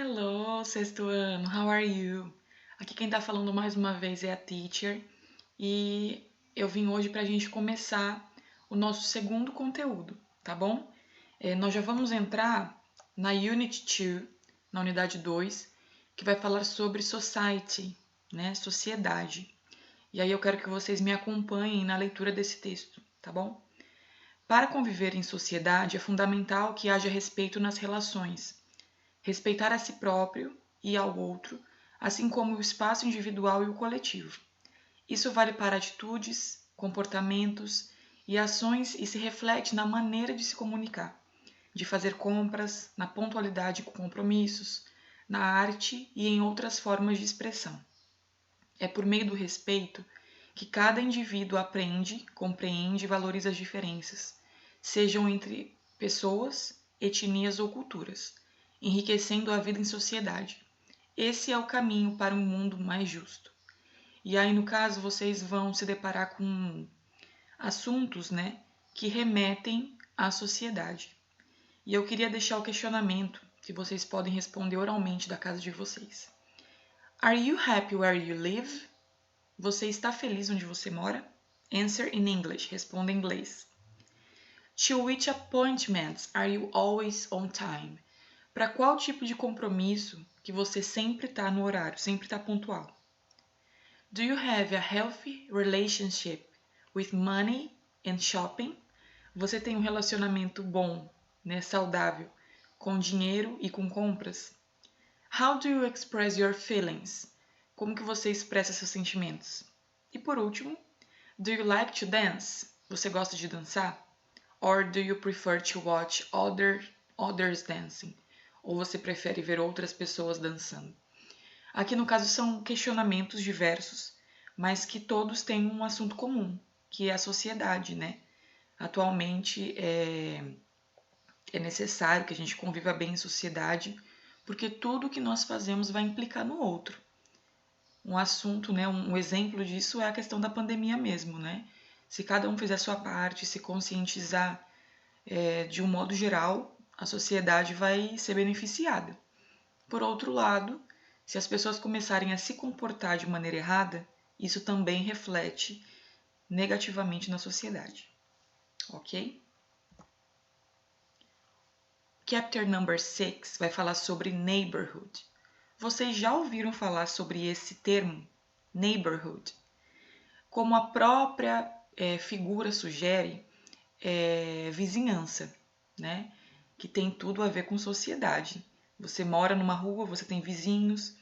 Hello, sexto ano, how are you? Aqui quem tá falando mais uma vez é a Teacher e eu vim hoje pra gente começar o nosso segundo conteúdo, tá bom? Nós já vamos entrar na Unit 2, na unidade 2, que vai falar sobre Society, né? Sociedade. E aí eu quero que vocês me acompanhem na leitura desse texto, tá bom? Para conviver em sociedade é fundamental que haja respeito nas relações. Respeitar a si próprio e ao outro, assim como o espaço individual e o coletivo. Isso vale para atitudes, comportamentos e ações e se reflete na maneira de se comunicar, de fazer compras, na pontualidade com compromissos, na arte e em outras formas de expressão. É por meio do respeito que cada indivíduo aprende, compreende e valoriza as diferenças, sejam entre pessoas, etnias ou culturas, enriquecendo a vida em sociedade. Esse é o caminho para um mundo mais justo. E aí, no caso, vocês vão se deparar com assuntos, né, que remetem à sociedade. E eu queria deixar o questionamento que vocês podem responder oralmente da casa de vocês. Are you happy where you live? Você está feliz onde você mora? Answer in English. Responda em inglês. To which appointments are you always on time? Para qual tipo de compromisso que você sempre está no horário, sempre está pontual? Do you have a healthy relationship with money and shopping? Você tem um relacionamento bom, né, saudável, com dinheiro e com compras? How do you express your feelings? Como que você expressa seus sentimentos? E por último, do you like to dance? Você gosta de dançar? Or do you prefer to watch others dancing? Ou você prefere ver outras pessoas dançando? Aqui no caso são questionamentos diversos, mas que todos têm um assunto comum, que é a sociedade, né? Atualmente é necessário que a gente conviva bem em sociedade, porque tudo que nós fazemos vai implicar no outro. Um assunto, né, um exemplo disso é a questão da pandemia mesmo, né? Se cada um fizer a sua parte, se conscientizar de um modo geral, a sociedade vai ser beneficiada. Por outro lado, se as pessoas começarem a se comportar de maneira errada, isso também reflete negativamente na sociedade. Ok? Chapter number 6 vai falar sobre neighborhood. Vocês já ouviram falar sobre esse termo, neighborhood? Como a própria figura sugere, vizinhança, né? Que tem tudo a ver com sociedade. Você mora numa rua, você tem vizinhos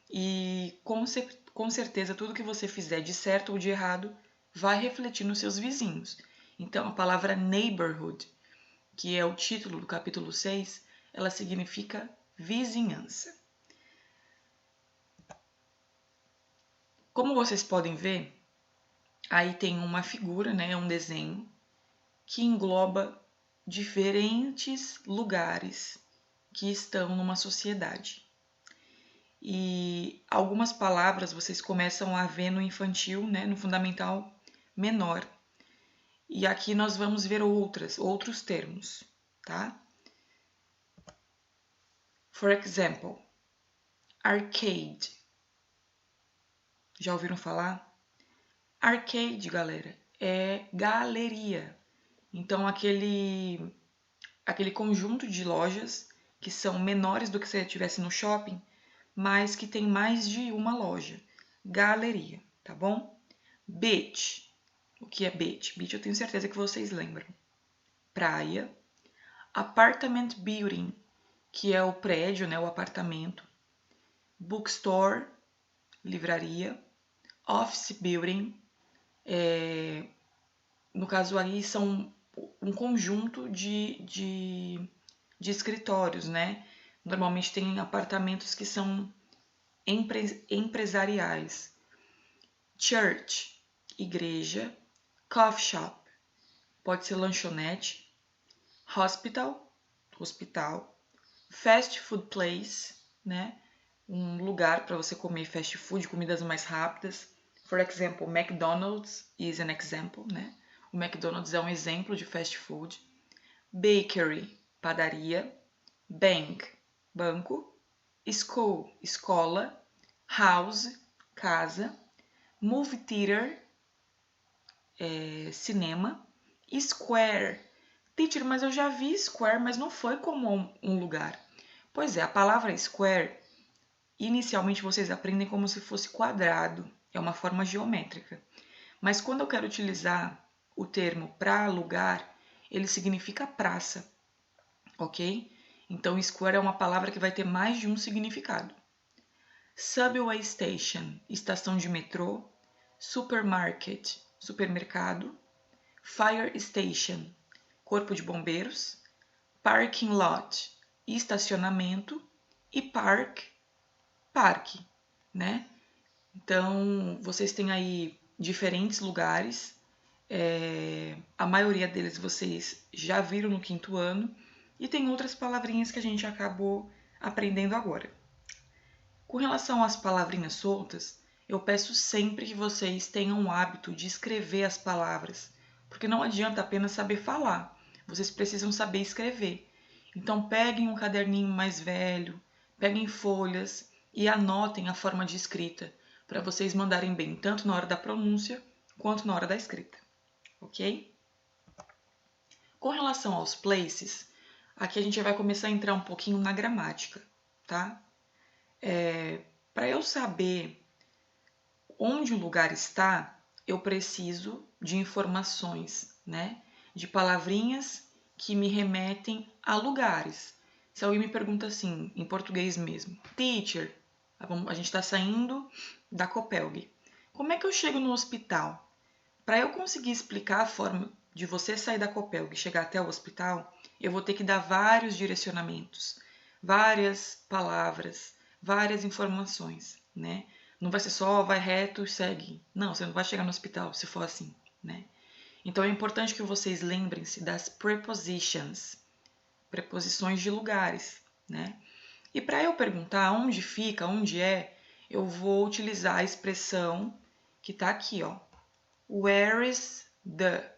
e com certeza tudo que você fizer de certo ou de errado vai refletir nos seus vizinhos. Então a palavra neighborhood, que é o título do capítulo 6, ela significa vizinhança. Como vocês podem ver, aí tem uma figura, né, um desenho, que engloba diferentes lugares que estão numa sociedade. E algumas palavras vocês começam a ver no infantil, né, no fundamental menor. E aqui nós vamos ver outros termos, tá? For example, arcade. Já ouviram falar? Arcade, galera, é galeria. Então, aquele conjunto de lojas que são menores do que se estivesse no shopping, mas que tem mais de uma loja. Galeria, tá bom? Beach. O que é beach? Beach eu tenho certeza que vocês lembram. Praia. Apartment building, que é o prédio, né, o apartamento. Bookstore, livraria. Office building, no caso aí são um conjunto de escritórios, né? Normalmente tem apartamentos que são empresariais. Church, igreja. Coffee shop, pode ser lanchonete. Hospital, hospital. Fast food place, né? Um lugar para você comer fast food, comidas mais rápidas. For example, McDonald's is an example, né? O McDonald's é um exemplo de fast food. Bakery, padaria. Bank, banco. School, escola. House, casa. Movie theater, cinema. Square. Teacher, mas eu já vi square, mas não foi como um lugar. Pois é, a palavra square, inicialmente vocês aprendem como se fosse quadrado. É uma forma geométrica. Mas quando eu quero utilizar o termo para lugar, ele significa praça, ok? Então, square é uma palavra que vai ter mais de um significado. Subway station, estação de metrô. Supermarket, supermercado. Fire station, corpo de bombeiros. Parking lot, estacionamento. E park, parque, né? Então, vocês têm aí diferentes lugares. A maioria deles vocês já viram no 5º ano. E tem outras palavrinhas que a gente acabou aprendendo agora. Com relação às palavrinhas soltas, eu peço sempre que vocês tenham o hábito de escrever as palavras, porque não adianta apenas saber falar, vocês precisam saber escrever. Então peguem um caderninho mais velho, peguem folhas e anotem a forma de escrita, para vocês mandarem bem tanto na hora da pronúncia quanto na hora da escrita, ok? Com relação aos places, aqui a gente vai começar a entrar um pouquinho na gramática, tá? Para eu saber onde o lugar está, eu preciso de informações, né? De palavrinhas que me remetem a lugares. Se alguém me pergunta assim, em português mesmo, teacher, a gente está saindo da Copelg. Como é que eu chego no hospital? Para eu conseguir explicar a forma de você sair da Copelg e chegar até o hospital, eu vou ter que dar vários direcionamentos, várias palavras, várias informações, né? Não vai ser só vai reto e segue. Não, você não vai chegar no hospital se for assim, né? Então é importante que vocês lembrem-se das prepositions, preposições de lugares, né? E para eu perguntar onde fica, onde é, eu vou utilizar a expressão que está aqui, ó. Where is the?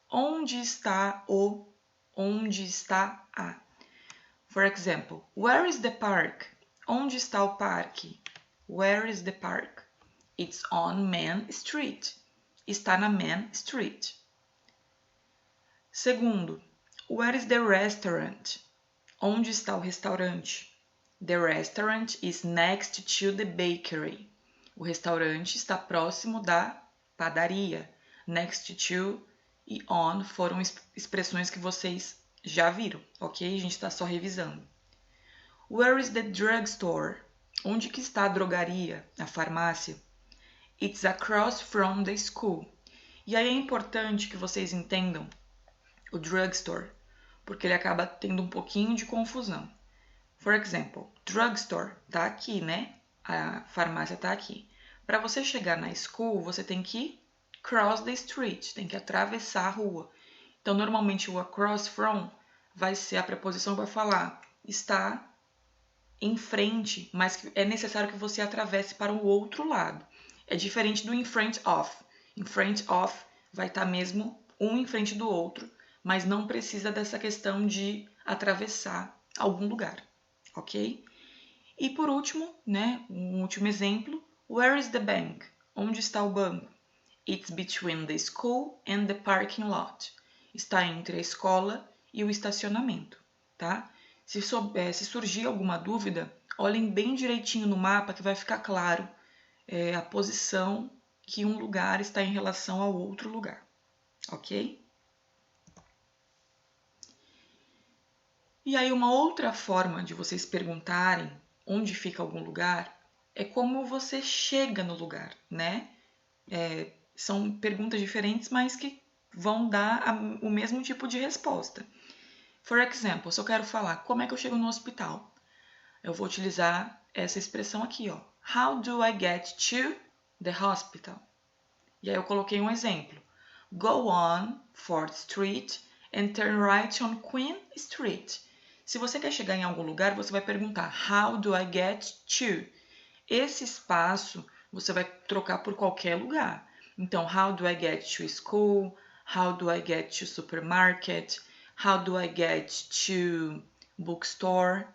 Onde está o? Onde está a? For example, where is the park? Onde está o parque? Where is the park? It's on Main Street. Está na Main Street. Segundo, where is the restaurant? Onde está o restaurante? The restaurant is next to the bakery. O restaurante está próximo da padaria. Next to e on foram expressões que vocês já viram, ok? A gente está só revisando. Where is the drugstore? Onde que está a drogaria, a farmácia? It's across from the school. E aí é importante que vocês entendam o drugstore, porque ele acaba tendo um pouquinho de confusão. For example, drugstore tá aqui, né? A farmácia tá aqui. Para você chegar na school, você tem que cross the street, tem que atravessar a rua. Então, normalmente o across from vai ser a preposição que vai falar está em frente, mas é necessário que você atravesse para o outro lado. É diferente do in front of. In front of vai estar mesmo um em frente do outro, mas não precisa dessa questão de atravessar algum lugar, ok? E por último, né, um último exemplo, where is the bank? Onde está o banco? It's between the school and the parking lot. Está entre a escola e o estacionamento, tá? Se surgir alguma dúvida, olhem bem direitinho no mapa que vai ficar claro a posição que um lugar está em relação ao outro lugar, ok? E aí uma outra forma de vocês perguntarem onde fica algum lugar é como você chega no lugar, né? São perguntas diferentes, mas que vão dar o mesmo tipo de resposta. For example, se eu quero falar como é que eu chego no hospital, eu vou utilizar essa expressão aqui, ó. How do I get to the hospital? E aí eu coloquei um exemplo. Go on 4th Street and turn right on Queen Street. Se você quer chegar em algum lugar, você vai perguntar How do I get to? Esse espaço você vai trocar por qualquer lugar. Então, how do I get to school? How do I get to supermarket? How do I get to bookstore?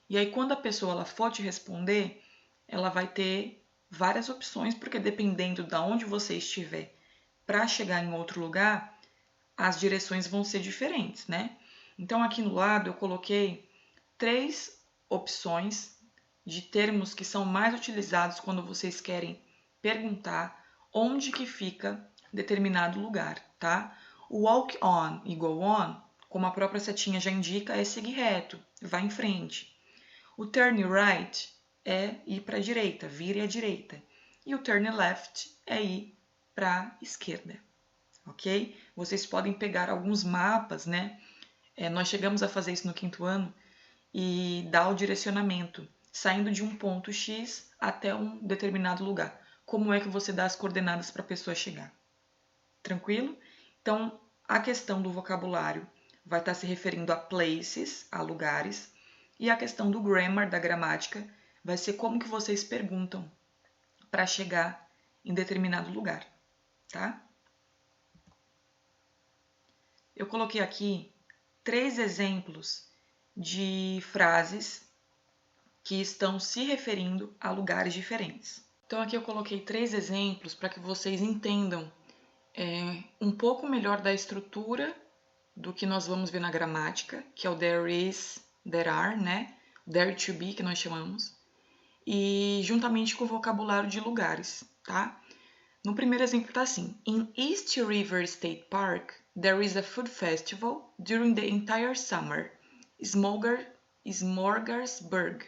E aí, quando a pessoa ela for te responder, ela vai ter várias opções, porque dependendo de onde você estiver para chegar em outro lugar, as direções vão ser diferentes, né? Então, aqui no lado eu coloquei 3 opções de termos que são mais utilizados quando vocês querem perguntar onde que fica determinado lugar, tá? O walk on e go on, como a própria setinha já indica, é seguir reto, vai em frente. O turn right é ir para a direita, vire à direita. E o turn left é ir para a esquerda, ok? Vocês podem pegar alguns mapas, né? Nós chegamos a fazer isso no 5º ano e dar o direcionamento, saindo de um ponto X até um determinado lugar. Como é que você dá as coordenadas para a pessoa chegar? Tranquilo? Então, a questão do vocabulário vai estar se referindo a places, a lugares, e a questão do grammar, da gramática, vai ser como que vocês perguntam para chegar em determinado lugar, tá? Eu coloquei aqui 3 exemplos de frases que estão se referindo a lugares diferentes. Então aqui eu coloquei 3 exemplos para que vocês entendam um pouco melhor da estrutura do que nós vamos ver na gramática, que é o there is, there are, né? There to be, que nós chamamos, e juntamente com o vocabulário de lugares, tá? No primeiro exemplo tá assim: In East River State Park, there is a food festival during the entire summer. Smorgasburg.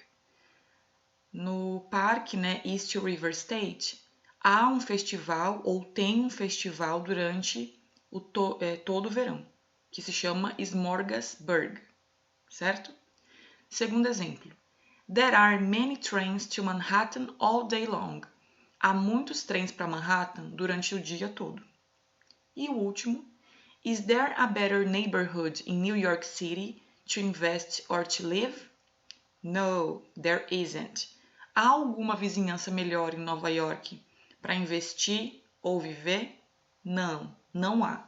No parque, né, East River State, há um festival ou tem um festival durante todo o verão, que se chama Smorgasburg, certo? Segundo exemplo. There are many trains to Manhattan all day long. Há muitos trens para Manhattan durante o dia todo. E o último. Is there a better neighborhood in New York City to invest or to live? No, there isn't. Há alguma vizinhança melhor em Nova York para investir ou viver? Não, não há.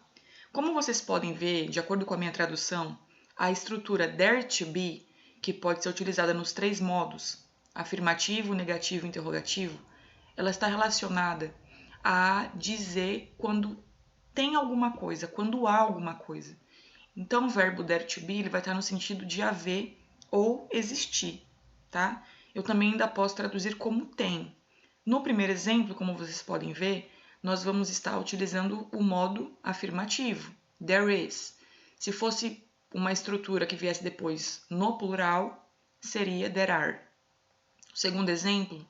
Como vocês podem ver, de acordo com a minha tradução, a estrutura there to be, que pode ser utilizada nos 3 modos, afirmativo, negativo e interrogativo, ela está relacionada a dizer quando tem alguma coisa, quando há alguma coisa. Então, o verbo there to be ele vai estar no sentido de haver ou existir, tá? Eu também ainda posso traduzir como tem. No primeiro exemplo, como vocês podem ver, nós vamos estar utilizando o modo afirmativo, there is. Se fosse uma estrutura que viesse depois no plural, seria there are. O segundo exemplo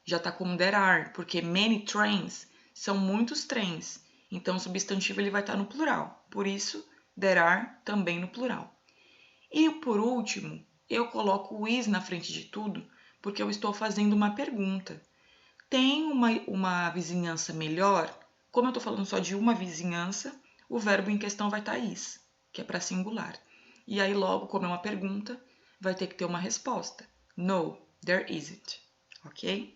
já está como there are, porque many trains são muitos trens, então o substantivo ele vai estar no plural, por isso there are também no plural. E por último, eu coloco o is na frente de tudo, porque eu estou fazendo uma pergunta. Tem uma vizinhança melhor? Como eu estou falando só de uma vizinhança, o verbo em questão vai estar is, que é para singular. E aí logo, como é uma pergunta, vai ter que ter uma resposta. No, there isn't. Ok?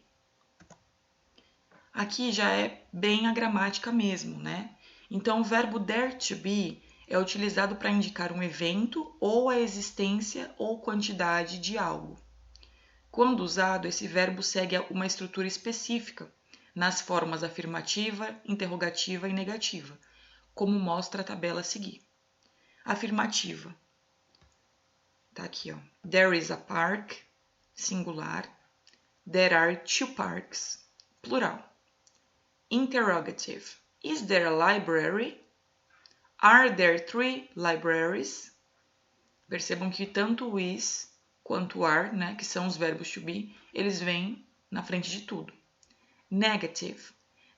Aqui já é bem a gramática mesmo, né? Então, o verbo there to be é utilizado para indicar um evento ou a existência ou quantidade de algo. Quando usado, esse verbo segue uma estrutura específica nas formas afirmativa, interrogativa e negativa, como mostra a tabela a seguir. Afirmativa. Tá aqui, ó. There is a park, singular. There are 2 parks, plural. Interrogative. Is there a library? Are there 3 libraries? Percebam que tanto o is quanto o are, né, que são os verbos to be, eles vêm na frente de tudo. Negative.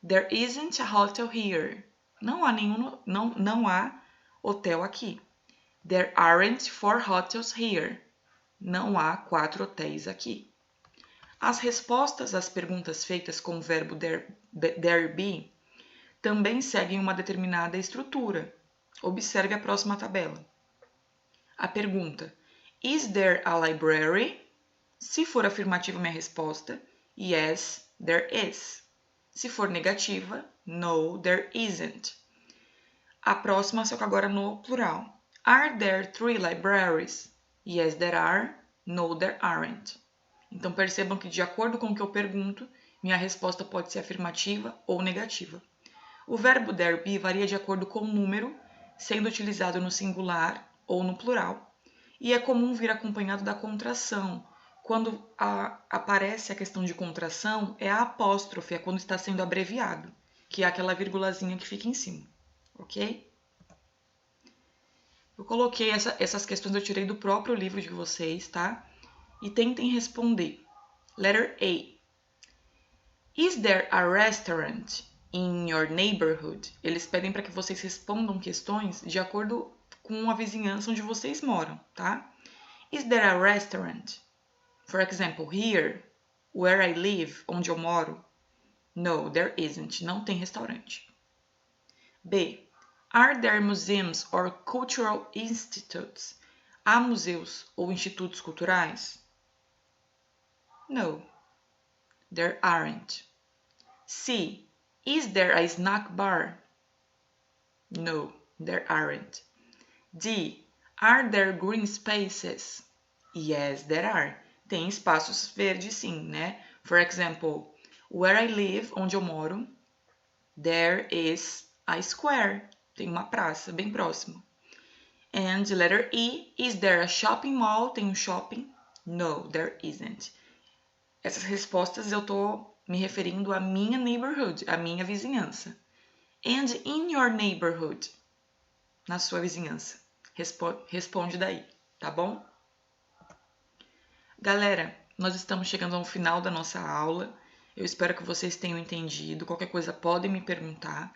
There isn't a hotel here. Não há hotel aqui. There aren't 4 hotels here. Não há 4 hotéis aqui. As respostas às perguntas feitas com o verbo there be também seguem uma determinada estrutura. Observe a próxima tabela. A pergunta: Is there a library? Se for afirmativa, minha resposta: Yes, there is. Se for negativa: No, there isn't. A próxima, só que agora no plural. Are there 3 libraries? Yes, there are. No, there aren't. Então percebam que de acordo com o que eu pergunto, minha resposta pode ser afirmativa ou negativa. O verbo there be varia de acordo com o número, sendo utilizado no singular ou no plural. E é comum vir acompanhado da contração. Quando aparece a questão de contração, é a apóstrofe, é quando está sendo abreviado, que é aquela vírgulazinha que fica em cima, ok? Eu coloquei essas questões, eu tirei do próprio livro de vocês, tá? E tentem responder. Letter A. Is there a restaurant in your neighborhood? Eles pedem para que vocês respondam questões de acordo com a vizinhança onde vocês moram, tá? Is there a restaurant? For example, here, where I live, onde eu moro. No, there isn't. Não tem restaurante. B. Are there museums or cultural institutes? Há museus ou institutos culturais? No, there aren't. C. Is there a snack bar? No, there aren't. D. Are there green spaces? Yes, there are. Tem espaços verdes sim, né? For example, where I live, onde eu moro, there is a square. Tem uma praça bem próximo. And letter E, is there a shopping mall? Tem um shopping? No, there isn't. Essas respostas eu tô me referindo à minha neighborhood, à minha vizinhança. And in your neighborhood, na sua vizinhança. Responde daí, tá bom? Galera, nós estamos chegando ao final da nossa aula. Eu espero que vocês tenham entendido. Qualquer coisa podem me perguntar.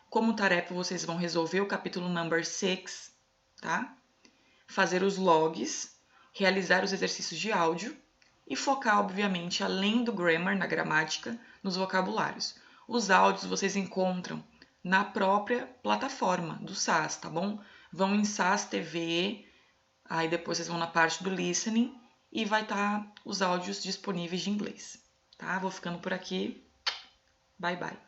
Como tarefa, vocês vão resolver o capítulo number 6, tá? Fazer os logs, realizar os exercícios de áudio e focar, obviamente, além do grammar, na gramática, nos vocabulários. Os áudios vocês encontram na própria plataforma do SAS, tá bom? Vão em SAS TV, aí depois vocês vão na parte do listening e vai estar os áudios disponíveis de inglês, tá? Vou ficando por aqui. Bye, bye.